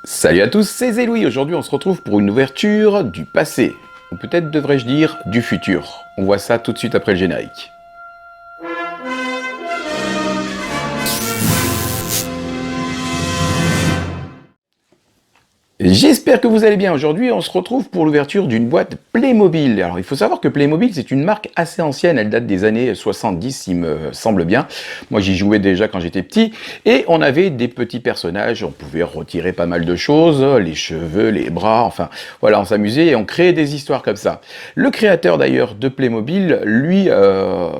Salut à tous, c'est Zéloui. Aujourd'hui on se retrouve pour une ouverture du passé, ou peut-être devrais-je dire du futur. On voit ça tout de suite après le générique. J'espère que vous allez bien. Aujourd'hui, on se retrouve pour l'ouverture d'une boîte Playmobil. Alors, il faut savoir que Playmobil, c'est une marque assez ancienne. Elle date des années 70, il me semble bien. Moi, j'y jouais déjà quand j'étais petit. Et on avait des petits personnages. On pouvait retirer pas mal de choses. Les cheveux, les bras. Enfin, voilà, on s'amusait et on créait des histoires comme ça. Le créateur, d'ailleurs, de Playmobil, lui,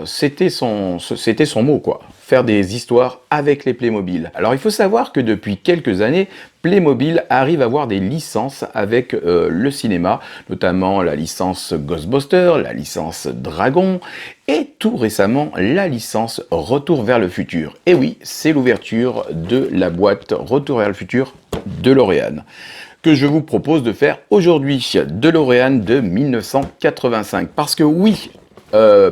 c'était son mot, quoi. Faire des histoires avec les Playmobil. Alors, il faut savoir que depuis quelques années, Playmobil arrive à avoir des licences avec le cinéma, notamment la licence Ghostbusters, la licence Dragon, et tout récemment la licence Retour vers le futur. Et oui, c'est l'ouverture de la boîte Retour vers le futur DeLorean que je vous propose de faire aujourd'hui, DeLorean de 1985. Parce que oui,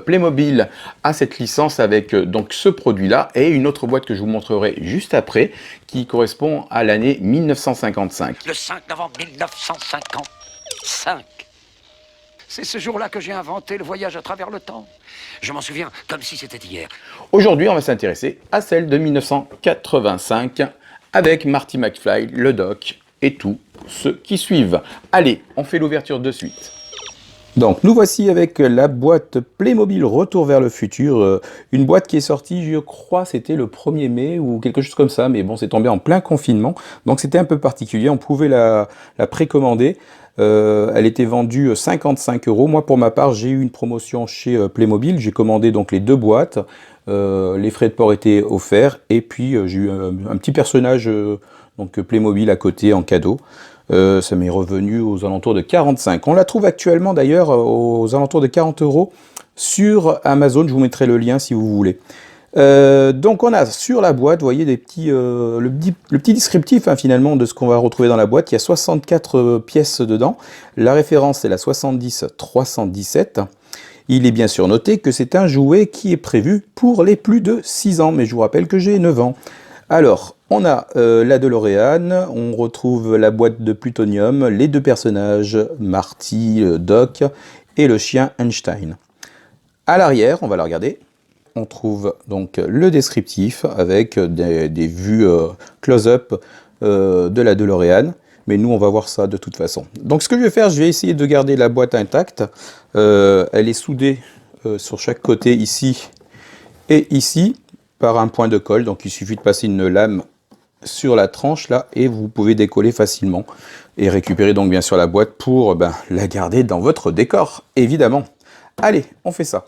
Playmobil a cette licence avec donc ce produit-là et une autre boîte que je vous montrerai juste après qui correspond à l'année 1955. Le 5 novembre 1955. C'est ce jour-là que j'ai inventé le voyage à travers le temps. Je m'en souviens comme si c'était hier. Aujourd'hui, on va s'intéresser à celle de 1985 avec Marty McFly, le Doc et tous ceux qui suivent. Allez, on fait l'ouverture de suite. Donc nous voici avec la boîte Playmobil Retour vers le futur, une boîte qui est sortie, je crois, c'était le 1er mai ou quelque chose comme ça, mais bon, c'est tombé en plein confinement, donc c'était un peu particulier, on pouvait la précommander, elle était vendue 55 €. Moi pour ma part, j'ai eu une promotion chez Playmobil, j'ai commandé donc les deux boîtes, les frais de port étaient offerts, et puis j'ai eu un petit personnage donc Playmobil à côté en cadeau. Ça m'est revenu aux alentours de 45. On la trouve actuellement d'ailleurs aux alentours de 40 € sur Amazon. Je vous mettrai le lien si vous voulez. Donc on a sur la boîte, vous voyez, le petit descriptif finalement de ce qu'on va retrouver dans la boîte. Il y a 64 pièces dedans. La référence c'est la 70-317. Il est bien sûr noté que c'est un jouet qui est prévu pour les plus de 6 ans. Mais je vous rappelle que j'ai 9 ans. Alors, on a la DeLorean, on retrouve la boîte de plutonium, les deux personnages, Marty, Doc, et le chien Einstein. À l'arrière, on va la regarder, on trouve donc le descriptif avec des vues close-up de la DeLorean, mais nous on va voir ça de toute façon. Donc ce que je vais faire, je vais essayer de garder la boîte intacte, elle est soudée sur chaque côté ici et ici, par un point de colle, donc il suffit de passer une lame sur la tranche là et vous pouvez décoller facilement et récupérer donc bien sûr la boîte pour la garder dans votre décor, évidemment. Allez, on fait ça.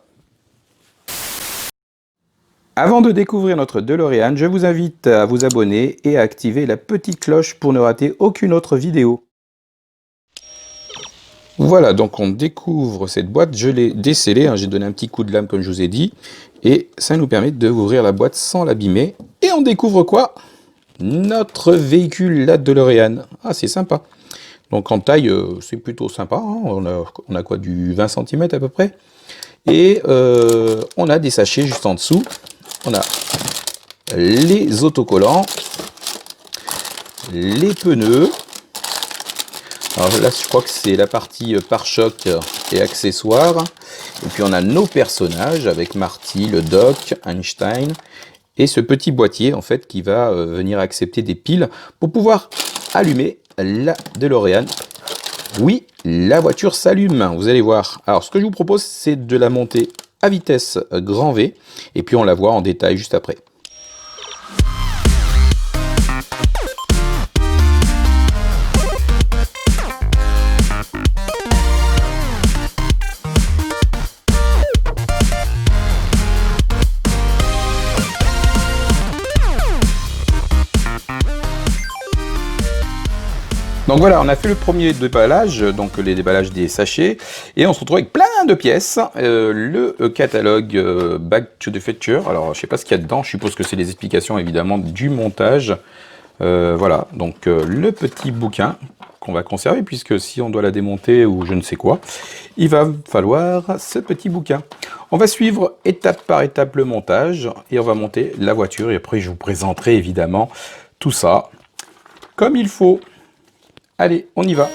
Avant de découvrir notre DeLorean, je vous invite à vous abonner et à activer la petite cloche pour ne rater aucune autre vidéo. Voilà, donc on découvre cette boîte, je l'ai décellée, j'ai donné un petit coup de lame comme je vous ai dit, et ça nous permet d'ouvrir la boîte sans l'abîmer. Et on découvre quoi? Notre véhicule, la DeLorean. Ah, c'est sympa. Donc en taille, c'est plutôt sympa, on a quoi, du 20 cm à peu près. Et on a des sachets juste en dessous, on a les autocollants, les pneus. Alors là, je crois que c'est la partie pare-choc et accessoires. Et puis on a nos personnages avec Marty, le Doc, Einstein. Et ce petit boîtier, en fait, qui va venir accepter des piles pour pouvoir allumer la DeLorean. Oui, la voiture s'allume, vous allez voir. Alors, ce que je vous propose, c'est de la monter à vitesse grand V. Et puis on la voit en détail juste après. Donc voilà, on a fait le premier déballage, donc les déballages des sachets, et on se retrouve avec plein de pièces. Le catalogue Back to the Future, alors je sais pas ce qu'il y a dedans, je suppose que c'est les explications évidemment du montage. Voilà, donc le petit bouquin qu'on va conserver, puisque si on doit la démonter ou je ne sais quoi, il va falloir ce petit bouquin. On va suivre étape par étape le montage, et on va monter la voiture, et après je vous présenterai évidemment tout ça comme il faut. Allez, on y va.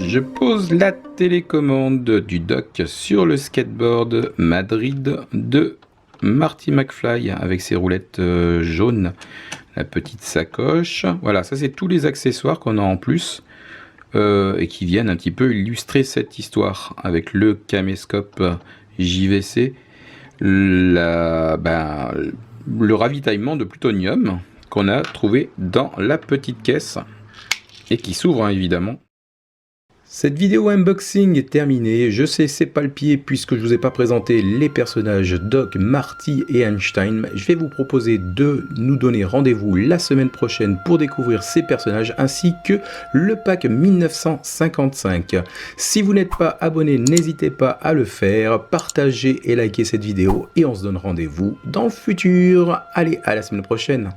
Je pose la télécommande du dock sur le skateboard Madrid de Marty McFly avec ses roulettes jaunes, la petite sacoche. Voilà, ça c'est tous les accessoires qu'on a en plus et qui viennent un petit peu illustrer cette histoire avec le caméscope JVC, le ravitaillement de plutonium qu'on a trouvé dans la petite caisse et qui s'ouvre évidemment. Cette vidéo unboxing est terminée. Je sais, c'est pas le pied puisque je vous ai pas présenté les personnages Doc, Marty et Einstein. Je vais vous proposer de nous donner rendez-vous la semaine prochaine pour découvrir ces personnages ainsi que le pack 1955. Si vous n'êtes pas abonné, n'hésitez pas à le faire, partagez et likez cette vidéo et on se donne rendez-vous dans le futur. Allez, à la semaine prochaine.